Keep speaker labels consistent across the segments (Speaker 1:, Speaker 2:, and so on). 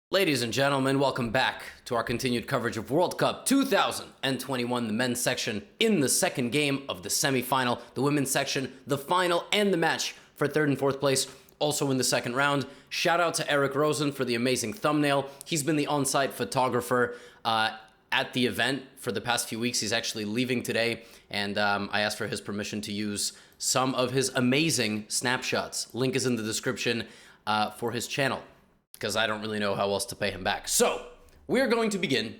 Speaker 1: Ladies and gentlemen, welcome back to our continued coverage of World Cup 2021, the men's section in the second game of the semifinal, the women's section, the final, and the match for third and fourth place, also in the second round. Shout out to Eric Rosen for the amazing thumbnail. He's been the on-site photographer at the event for the past few weeks. He's actually leaving today, and I asked for his permission to use some of his amazing snapshots. Link is in the description for his channel, because I don't really know how else to pay him back. So, we're going to begin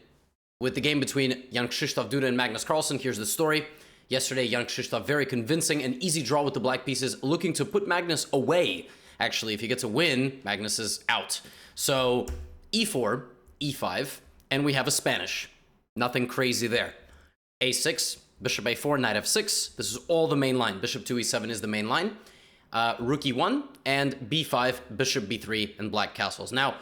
Speaker 1: with the game between Jan Krzysztof Duda and Magnus Carlsen. Here's the story. Yesterday, Jan Krzysztof, very convincing, an easy draw with the black pieces, looking to put Magnus away. Actually, if he gets a win, Magnus is out. So, e4, e5, and we have a Spanish. Nothing crazy there. a6, bishop a4, knight f6. This is all the main line. Bishop 2 e7 is the main line. Rook e1, and b5, bishop b3, and black castles. Now,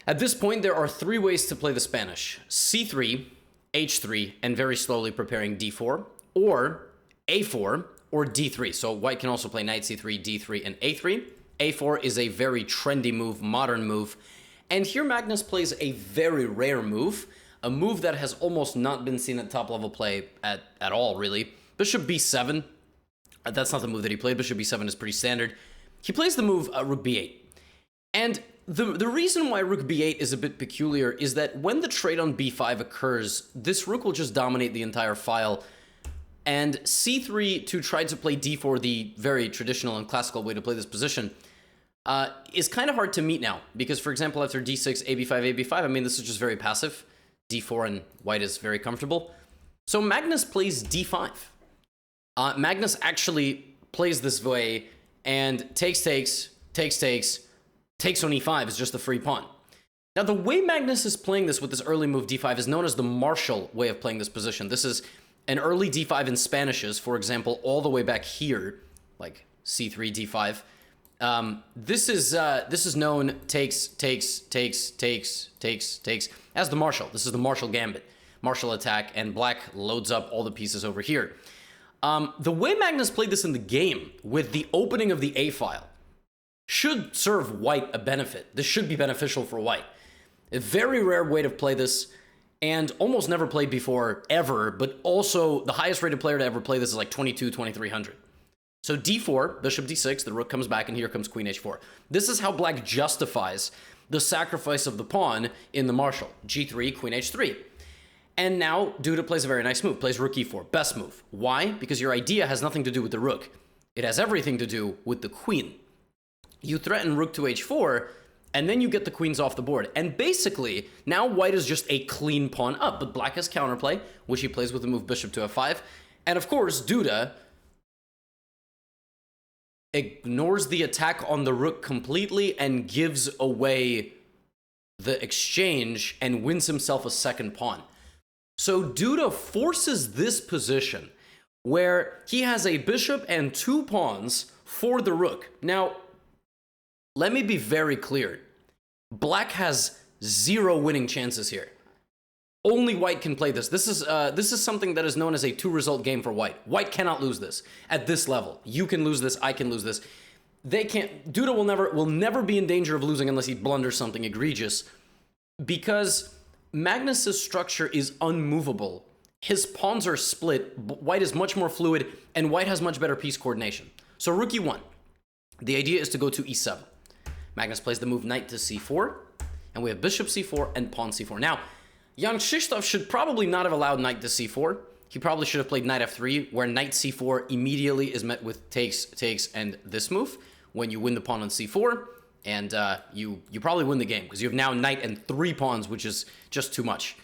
Speaker 1: at this point, there are three ways to play the Spanish. c3, h3, and very slowly preparing d4, or a4, or d3. So white can also play knight c3, d3, and a3. a4 is a very trendy move, modern move. And here Magnus plays a very rare move, a move that has almost not been seen at top-level play at all, really. Bishop b7. That's not the move that he played. Bishop b7 is pretty standard. He plays the move rook b8. And the reason why rook b8 is a bit peculiar is that when the trade on b5 occurs, this rook will just dominate the entire file. And c3 to try to play d4, the very traditional and classical way to play this position, is kind of hard to meet now. Because, for example, after d6, ab5, ab5, I mean, this is just very passive. d4 and white is very comfortable. So Magnus plays d5. Magnus actually plays this way and takes on e5 is just a free pawn. Now, the way Magnus is playing this with this early move d5 is known as the Marshall way of playing this position. This is an early d5 in Spanishes, for example, all the way back here, like c3, d5. This is known takes as the Marshall. This is the Marshall gambit, Marshall attack, and black loads up all the pieces over here. The way Magnus played this in the game, with the opening of the A file, should serve white a benefit. This should be beneficial for white. A very rare way to play this, and almost never played before, ever, but also the highest rated player to ever play this is like 2300. So d4, bishop d6, the rook comes back, and here comes queen h4. This is how black justifies the sacrifice of the pawn in the Marshall. g3, queen h3. And now, Duda plays a very nice move, plays rook e4, best move. Why? Because your idea has nothing to do with the rook. It has everything to do with the queen. You threaten rook to h4, and then you get the queens off the board. And basically, now white is just a clean pawn up, but black has counterplay, which he plays with the move bishop to f5. And of course, Duda ignores the attack on the rook completely and gives away the exchange and wins himself a second pawn. So Duda forces this position where he has a bishop and two pawns for the rook. Now, let me be very clear. Black has zero winning chances here. Only white can play this. This is something that is known as a two-result game for white. White cannot lose this at this level. You can lose this. I can lose this. They can't. Duda will never be in danger of losing unless he blunders something egregious, because Magnus's structure is unmovable. His pawns are split. White is much more fluid, and white has much better piece coordination. So rook e1. The idea is to go to e7. Magnus plays the move knight to c4, and we have bishop c4 and pawn c4. Now, Jan Krzysztof should probably not have allowed knight to c4. He probably should have played knight f3, where knight c4 immediately is met with takes, and this move. When you win the pawn on c4, and you probably win the game, because you have now knight and three pawns, which is just too much.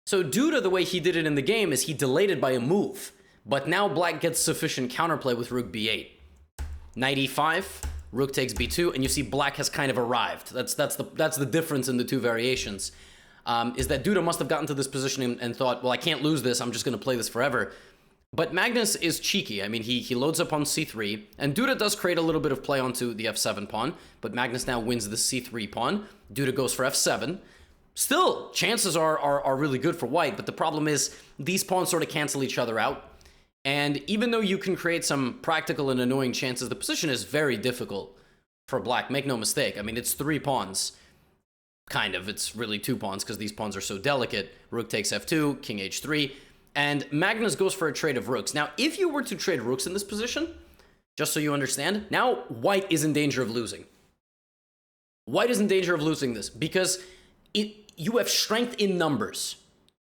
Speaker 1: So Duda, the way he did it in the game is he delayed it by a move, but now black gets sufficient counterplay with rook b8. Knight e5, rook takes b2, and you see black has kind of arrived. That's the difference in the two variations, is that Duda must have gotten to this position and thought, well, I can't lose this, I'm just going to play this forever. But Magnus is cheeky. I mean, he loads up on c3, and Duda does create a little bit of play onto the f7 pawn, but Magnus now wins the c3 pawn. Duda goes for f7. Still, chances are really good for white, but the problem is these pawns sort of cancel each other out. And even though you can create some practical and annoying chances, the position is very difficult for black. Make no mistake. I mean, it's three pawns. Kind of. It's really 2 pawns because these pawns are so delicate. Rook takes f2, king h3, and Magnus goes for a trade of rooks. Now, if you were to trade rooks in this position, just so you understand, now white is in danger of losing. White is in danger of losing this because you have strength in numbers.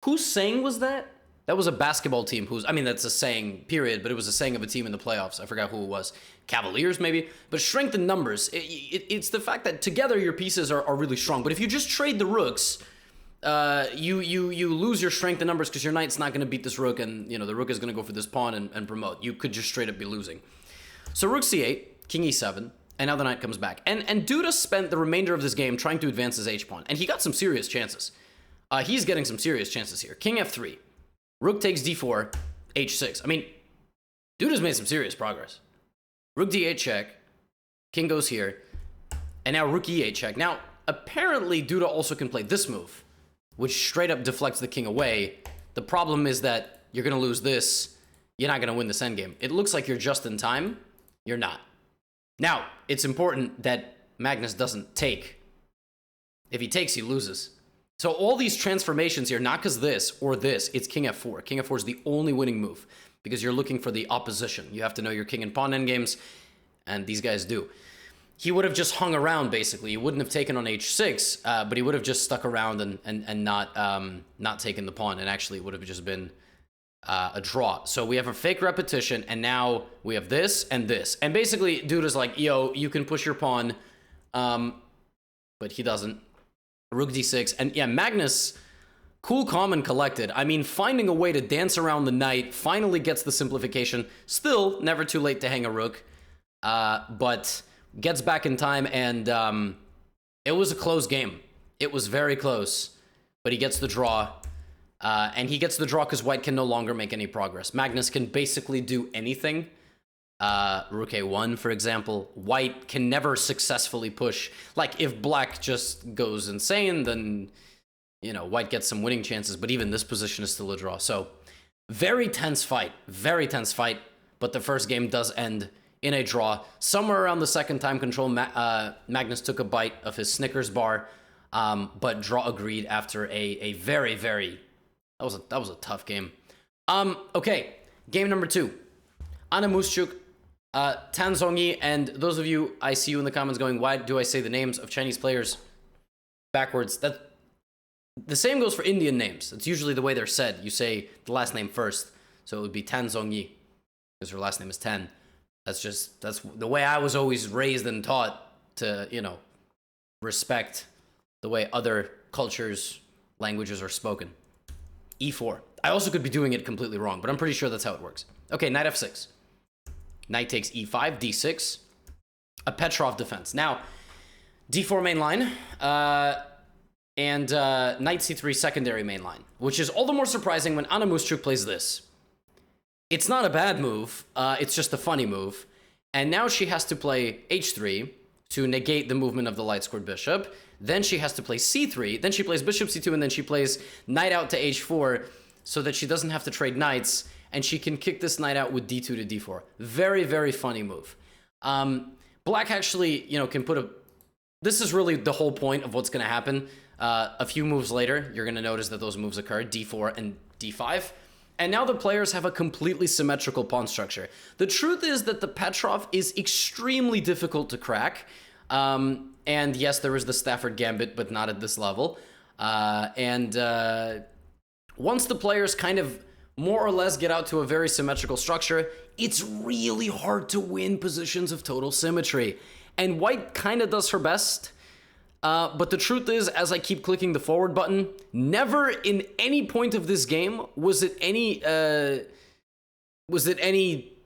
Speaker 1: Whose saying was that? That was a basketball team I mean, that's a saying, period, but it was a saying of a team in the playoffs. I forgot who it was. Cavaliers, maybe? But strength in numbers, it's the fact that together your pieces are really strong. But if you just trade the rooks, you lose your strength in numbers because your knight's not going to beat this rook, and the rook is going to go for this pawn and promote. You could just straight up be losing. So rook c8, king e7, and now the knight comes back. And Duda spent the remainder of this game trying to advance his h-pawn, and he got some serious chances. He's getting some serious chances here. King f3. Rook takes d4, h6. I mean, Duda's made some serious progress. Rook d8 check. King goes here. And now rook e8 check. Now, apparently, Duda also can play this move, which straight up deflects the king away. The problem is that you're going to lose this. You're not going to win this endgame. It looks like you're just in time. You're not. Now, it's important that Magnus doesn't take. If he takes, he loses. So all these transformations here, not because this or this, it's king f4. King f4 is the only winning move because you're looking for the opposition. You have to know your king and pawn endgames, and these guys do. He would have just hung around, basically. He wouldn't have taken on h6, but he would have just stuck around and not taken the pawn, and actually it would have just been a draw. So we have a fake repetition, and now we have this and this. And basically, Duda's like, yo, you can push your pawn, but he doesn't. Rook d6, and yeah, Magnus, cool, calm, and collected. I mean, finding a way to dance around the knight, finally gets the simplification. Still, never too late to hang a rook, but gets back in time, and it was a close game. It was very close, but he gets the draw, and he gets the draw because white can no longer make any progress. Magnus can basically do anything. Rook a1, for example. White can never successfully push. Like, if black just goes insane, then, white gets some winning chances, but even this position is still a draw. So, very tense fight, but the first game does end in a draw. Somewhere around the second time control, Magnus took a bite of his Snickers bar, but draw agreed after a very, very... That was a tough game. Okay, game number 2. Anna Muschuk, Tan Zhongyi, and those of you, I see you in the comments going, why do I say the names of Chinese players backwards? The same goes for Indian names. It's usually the way they're said. You say the last name first. So it would be Tan Zhongyi, because her last name is Tan. That's the way I was always raised and taught to, respect the way other cultures, languages are spoken. E4. I also could be doing it completely wrong, but I'm pretty sure that's how it works. Okay, knight f6. Knight takes e5, d6. A Petrov defense. Now, d4 main line, and knight c3 secondary main line, which is all the more surprising when Anna Muschuk plays this. It's not a bad move, it's just a funny move. And now she has to play h3 to negate the movement of the light-squared bishop. Then she has to play c3, then she plays bishop c2, and then she plays knight out to h4 so that she doesn't have to trade knights, and she can kick this knight out with d2 to d4. Very, very funny move. Black actually, can put a... This is really the whole point of what's going to happen. A few moves later, you're going to notice that those moves occur, d4 and d5. And now the players have a completely symmetrical pawn structure. The truth is that the Petrov is extremely difficult to crack. And yes, there is the Stafford Gambit, but not at this level. Once the players kind of more or less get out to a very symmetrical structure, it's really hard to win positions of total symmetry. And white kind of does her best. But the truth is, as I keep clicking the forward button, never in any point of this game was it any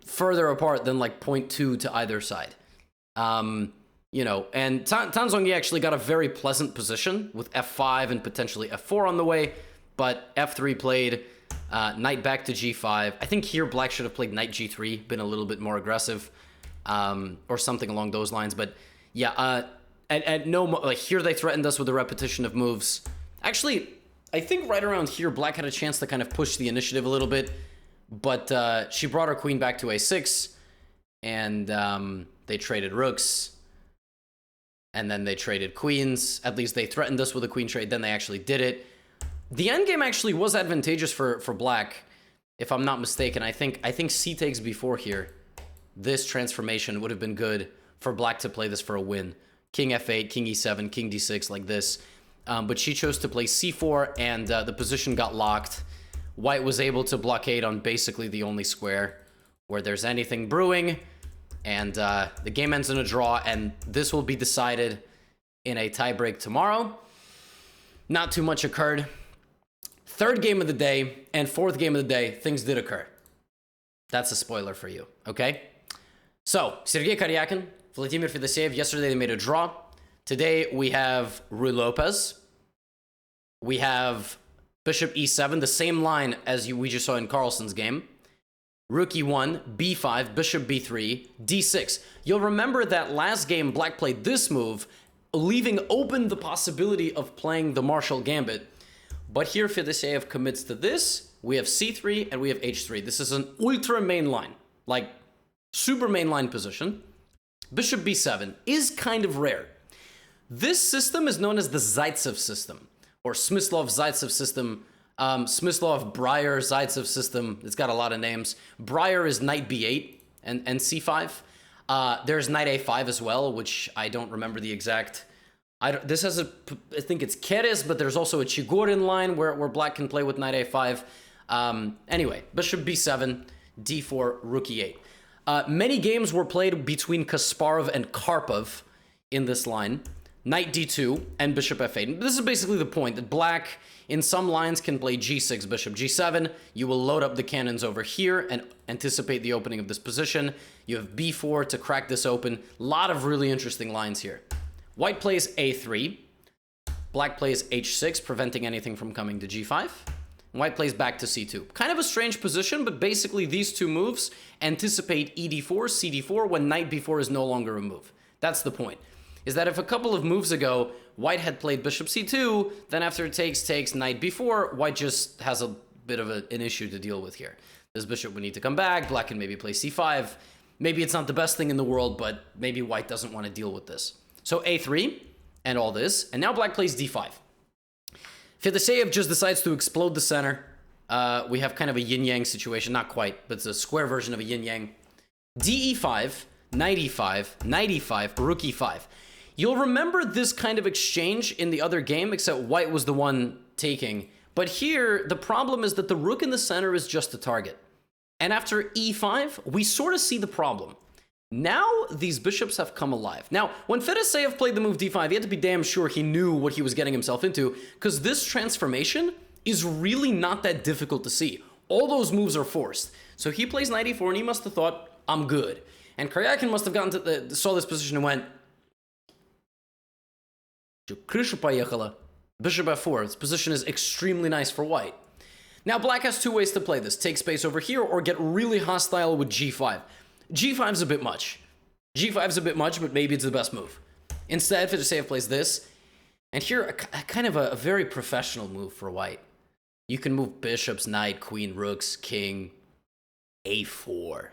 Speaker 1: further apart than like 0.2 to either side. And Tan Zhongyi actually got a very pleasant position with f5 and potentially f4 on the way, but f3 played, knight back to g5. I think here black should have played knight g3, been a little bit more aggressive, or something along those lines. But yeah, at no here they threatened us with a repetition of moves. Actually, I think right around here black had a chance to kind of push the initiative a little bit, but she brought her queen back to a6, and they traded rooks. And then they traded queens. At least they threatened us with a queen trade. Then they actually did it. The endgame actually was advantageous for black, if I'm not mistaken. I think c takes b4 here. This transformation would have been good for black to play this for a win. King f8, king e7, king d6 like this. But she chose to play c4, and the position got locked. White was able to blockade on basically the only square where there's anything brewing. And the game ends in a draw, and this will be decided in a tiebreak tomorrow. Not too much occurred. Third game of the day and fourth game of the day, things did occur. That's a spoiler for you, okay? So, Sergei Karyakin, Vladimir Fedoseev, yesterday they made a draw. Today we have Ruy Lopez. We have Bishop e7, the same line as we just saw in Carlsen's game. Rook e1, b5, bishop b3, d6. You'll remember that last game black played this move, leaving open the possibility of playing the Marshall Gambit. But here Fedoseev commits to this. We have c3 and we have h3. This is an ultra main line, like super main line position. Bishop b7 is kind of rare. This system is known as the Zaitsev system, or Smyslov-Zaitsev system. Smyslov, Breyer, Zaitsev system. It's got a lot of names. Breyer is knight b8 and c5. There's knight a5 as well, which I don't remember the exact. This has I think it's Keres, but there's also a Chigorin line where black can play with knight a5. Anyway, bishop b7, d4, rook e8. Many games were played between Kasparov and Karpov in this line. Knight d2 and bishop f8. This is basically the point, that black in some lines can play g6, bishop g7. You will load up the cannons over here and anticipate the opening of this position. You have b4 to crack this open. A lot of really interesting lines here. White plays a3. Black plays h6, preventing anything from coming to g5. White plays back to c2. Kind of a strange position, but basically these two moves anticipate ed4, cd4 when knight b4 is no longer a move. That's the point. Is that if a couple of moves ago, white had played bishop c2, then after it takes knight b4, white just has a bit of an issue to deal with here. This bishop would need to come back, black can maybe play c5. Maybe it's not the best thing in the world, but maybe white doesn't want to deal with this. So a3 and all this, and now black plays d5. Fedoseev just decides to explode the center. We have kind of a yin-yang situation, not quite, but it's a square version of a yin-yang. de5, knight e5, knight e5, rook e5. You'll remember this kind of exchange in the other game, except white was the one taking. But here, the problem is that the rook in the center is just a target. And after e5, we sort of see the problem. Now, these bishops have come alive. Now, when Fedoseev played the move d5, he had to be damn sure he knew what he was getting himself into, because this transformation is really not that difficult to see. All those moves are forced. So he plays knight e4, and he must have thought, I'm good. And Karyakin must have gotten to saw this position and went, Krysha поехала. Bishop f4. This position is extremely nice for white. Now, black has two ways to play this. Take space over here or get really hostile with g5. g5's a bit much. g5's a bit much, but maybe it's the best move. Instead, Fedoseev plays this. And here, a kind of a very professional move for white. You can move bishops, knight, queen, rooks, king, a4.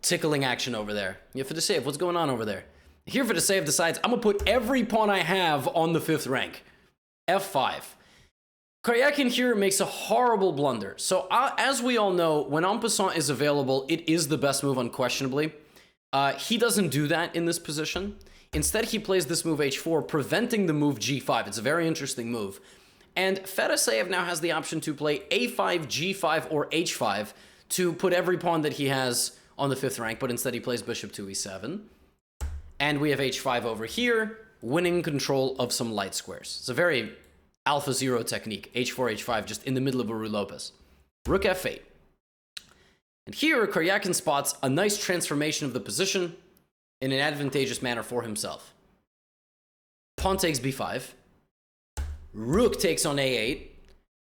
Speaker 1: Tickling action over there. Yeah, Fedoseev, what's going on over there? Here Fedoseev decides, I'm going to put every pawn I have on the 5th rank. f5. Karyakin here makes a horrible blunder. So as we all know, when en passant is available, it is the best move unquestionably. He doesn't do that in this position. Instead, he plays this move h4, preventing the move g5. It's a very interesting move. And Fedoseev now has the option to play a5, g5, or h5 to put every pawn that he has on the 5th rank, but instead he plays bishop to e7. And we have h5 over here, winning control of some light squares. It's a very alpha zero technique. h4, h5, just in the middle of a Ruy Lopez. Rook f8. And here, Karyakin spots a nice transformation of the position in an advantageous manner for himself. Pawn takes b5. Rook takes on a8.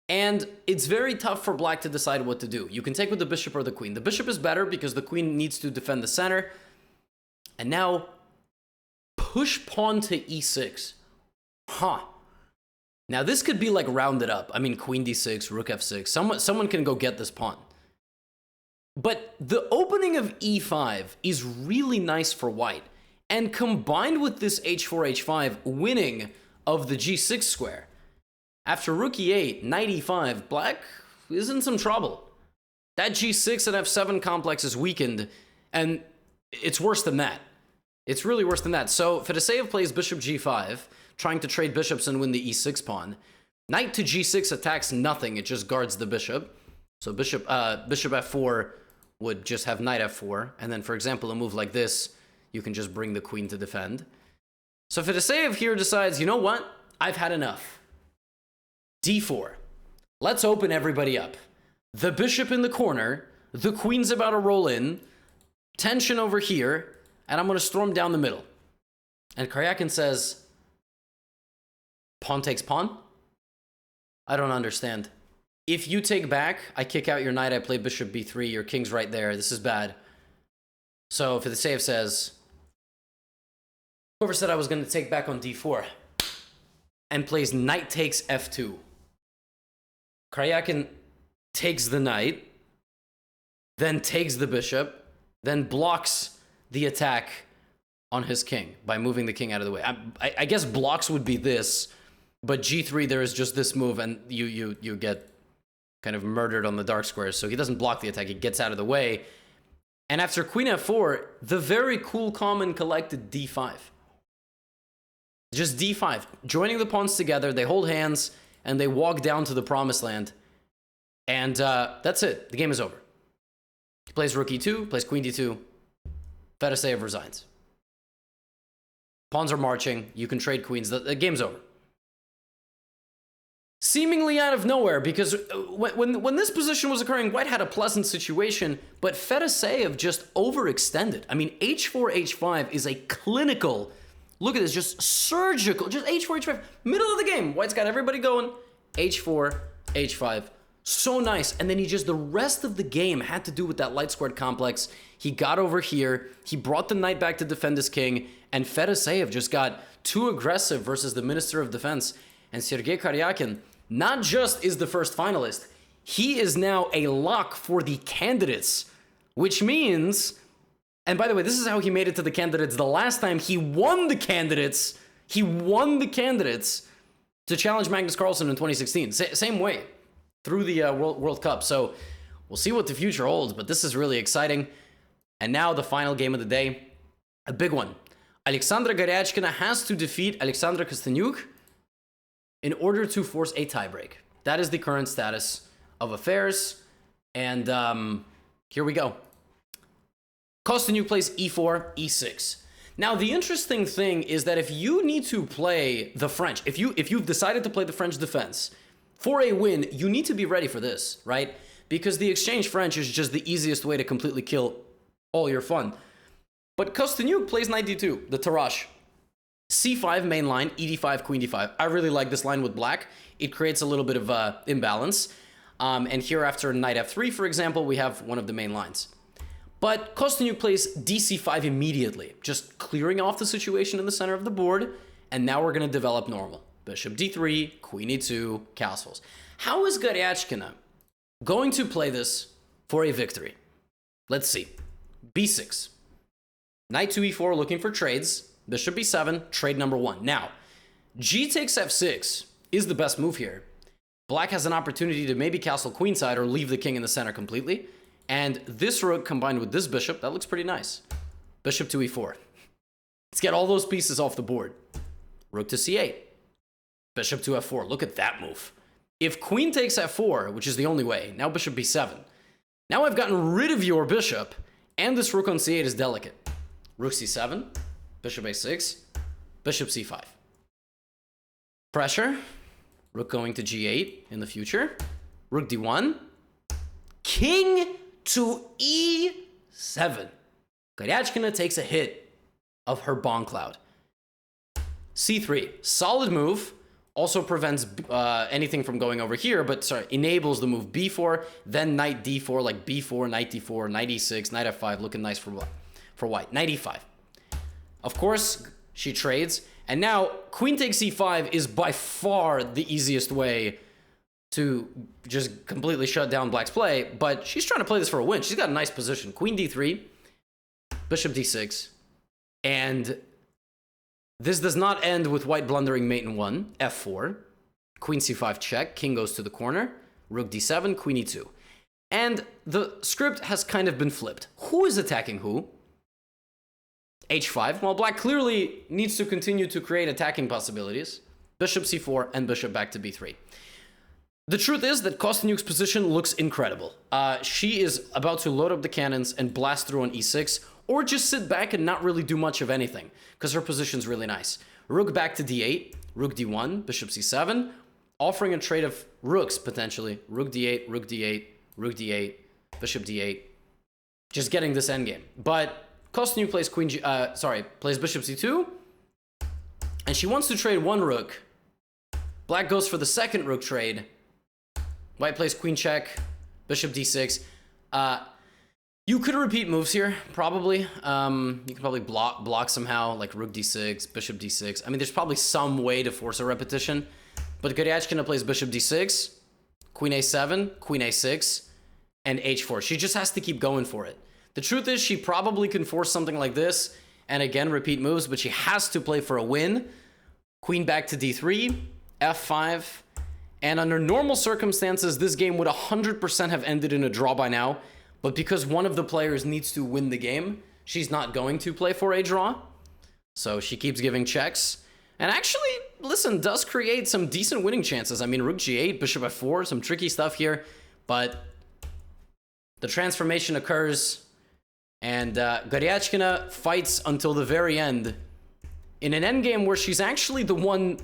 Speaker 1: And it's very tough for black to decide what to do. You can take with the bishop or the queen. The bishop is better because the queen needs to defend the center. And now, push pawn to e6. Huh. Now, this could be like rounded up. I mean, queen d6, rook f6. Someone can go get this pawn. But the opening of e5 is really nice for white. and combined with this h4, h5 winning of the g6 square, after rook e8, knight e5, black is in some trouble. That g6 and f7 complex is weakened, and it's worse than that. It's really worse than that. So Fedoseev plays bishop g5, trying to trade bishops and win the e6 pawn. Knight to g6 attacks nothing, it just guards the bishop. So bishop f4 would just have knight f4, and then, for example, a move like this, you can just bring the queen to defend. So Fedoseev here decides, you know what? I've had enough. d4. Let's open everybody up. The bishop in the corner, the queen's about to roll in, tension over here, and I'm going to storm down the middle. And Karyakin says, pawn takes pawn? I don't understand. If you take back, I kick out your knight, I play bishop b3, your king's right there, this is bad. So Fedoseev says, whoever said I was going to take back on d4, and plays knight takes f2. Karyakin takes the knight, then takes the bishop, then blocks the attack on his king by moving the king out of the way. I guess blocks would be this, but g3 there is just this move, and you get kind of murdered on the dark squares. So he doesn't block the attack, he gets out of the way. And after queen f4, the very cool, calm, and collected d5. Just d5, joining the pawns together, they hold hands, and they walk down to the promised land. And that's it, the game is over. He plays rook e2, plays queen d2, Fedoseev resigns. Pawns are marching, you can trade queens, the game's over. Seemingly out of nowhere, because when this position was occurring, White had a pleasant situation, but Fedoseev just overextended. I mean, h4, h5 is a clinical, look at this, just surgical, just h4, h5, middle of the game. White's got everybody going, h4, h5, so nice. And then he just, the rest of the game had to do with that light squared complex. He got over here, he brought the knight back to defend his king, and Fedoseev just got too aggressive versus the Minister of Defense. And Sergei Karyakin not just is the first finalist, he is now a lock for the candidates, which means, and by the way, this is how he made it to the candidates the last time. He won the candidates to challenge Magnus Carlsen in 2016. Same way, through the World Cup. So we'll see what the future holds, but this is really exciting. And now the final game of the day, a big one. Alexandra Goryachkina has to defeat Alexandra Kostyniuk in order to force a tiebreak. That is the current status of affairs. And here we go. Kostyniuk plays e4, e6. Now, the interesting thing is that if you need to play the French, if you've decided to play the French defense for a win, you need to be ready for this, right? Because the exchange French is just the easiest way to completely kill all your fun. But Kostyniuk plays knight d2, the Tarrasch. c5 main line, ed5, queen d5. I really like this line with black. It creates a little bit of imbalance. And here after knight f3, for example, we have one of the main lines. But Kostyniuk plays dc5 immediately, just clearing off the situation in the center of the board. And now we're going to develop normal. Bishop d3, queen e2, castles. How is Goryachkina going to play this for a victory? Let's see. b6. Knight to e4, looking for trades. Bishop b7, trade number one. Now, g takes f6 is the best move here. Black has an opportunity to maybe castle queenside or leave the king in the center completely. And this rook combined with this bishop, that looks pretty nice. Bishop to e4. Let's get all those pieces off the board. Rook to c8. Bishop to f4. Look at that move. If queen takes f4, which is the only way, now bishop b7. Now I've gotten rid of your bishop, and this rook on c8 is delicate. Rook c7. Bishop a6, bishop c5. Pressure. Rook going to g8 in the future. Rook d1. King to e7. Goryachkina takes a hit of her bomb cloud. c3. Solid move. Also prevents anything from going over here, but sorry, enables the move b4, then knight d4, like b4, knight d4, knight e6, knight f5, looking nice for white. Knight e5. Of course, she trades, and now queen takes e5 is by far the easiest way to just completely shut down black's play, but she's trying to play this for a win. She's got a nice position. Queen d3, bishop d6, And this does not end with white blundering mate in 1, f4, queen c5 check, king goes to the corner, rook d7, queen e2. And the script has kind of been flipped. Who is attacking who? h5. Well, black clearly needs to continue to create attacking possibilities. Bishop c4 and bishop back to b3. The truth is that Kostyuk's position looks incredible. She is about to load up the cannons and blast through on e6, or just sit back and not really do much of anything, because her position's really nice. Rook back to d8, rook d1, bishop c7, offering a trade of rooks, potentially. Rook d8, rook d8, rook d8, bishop d8. Just getting this endgame. But Kostyuk plays plays bishop c2, and she wants to trade one rook. Black goes for the second rook trade. White plays queen check, bishop d6. You could repeat moves here, probably. You could probably block somehow, like rook d6, bishop d6. I mean, there's probably some way to force a repetition. But Goryachkina plays bishop d6, queen a7, queen a6, and h4. She just has to keep going for it. The truth is, she probably can force something like this, and again, repeat moves, but she has to play for a win. Queen back to d3, f5, and under normal circumstances, this game would 100% have ended in a draw by now, but because one of the players needs to win the game, she's not going to play for a draw. So she keeps giving checks, and actually, listen, does create some decent winning chances. I mean, rook g8, bishop f4, some tricky stuff here, but the transformation occurs, and Goryachkina fights until the very end in an endgame where she's actually the one.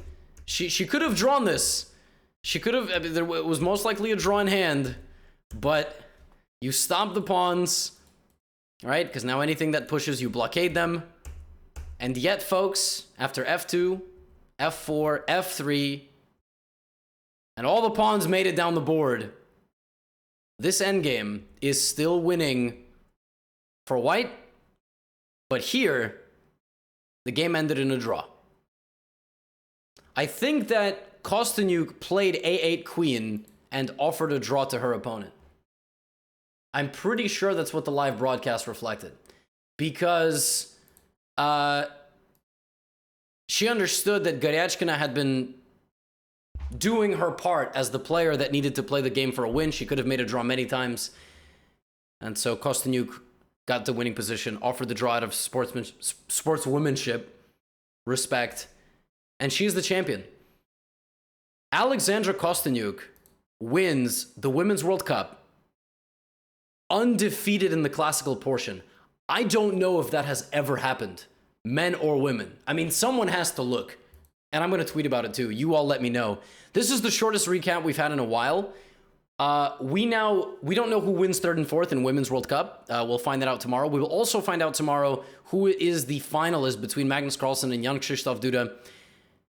Speaker 1: She could have drawn this. She could have. It was most likely a draw in hand, but you stop the pawns, right? Because now anything that pushes, you blockade them. And yet, folks, after f2, f4, f3, and all the pawns made it down the board, this endgame is still winning for white. But here, the game ended in a draw. I think that Kostyuk played a8 queen and offered a draw to her opponent. I'm pretty sure that's what the live broadcast reflected. Because she understood that Goryachkina had been doing her part as the player that needed to play the game for a win. She could have made a draw many times. And so Kostyuk got the winning position, offered the draw out of sportswomanship, respect, and she's the champion. Alexandra Kostyuk wins the Women's World Cup undefeated in the classical portion. I don't know if that has ever happened, men or women. I mean, someone has to look, and I'm going to tweet about it too. You all let me know. This is the shortest recap we've had in a while. We don't know who wins third and fourth in Women's World Cup. We'll find that out tomorrow. We will also find out tomorrow who is the finalist between Magnus Carlsen and Jan-Krzysztof Duda.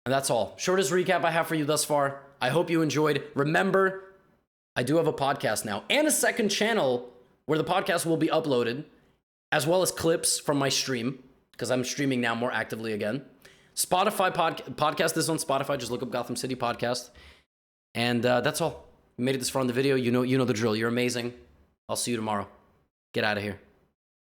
Speaker 1: And that's all. Shortest recap I have for you thus far. I hope you enjoyed. Remember, I do have a podcast now and a second channel where the podcast will be uploaded, as well as clips from my stream, because I'm streaming now more actively again. Spotify podcast is on Spotify. Just look up Gotham City Podcast. And that's all. You made it this far in the video. You know the drill. You're amazing. I'll see you tomorrow. Get out of here.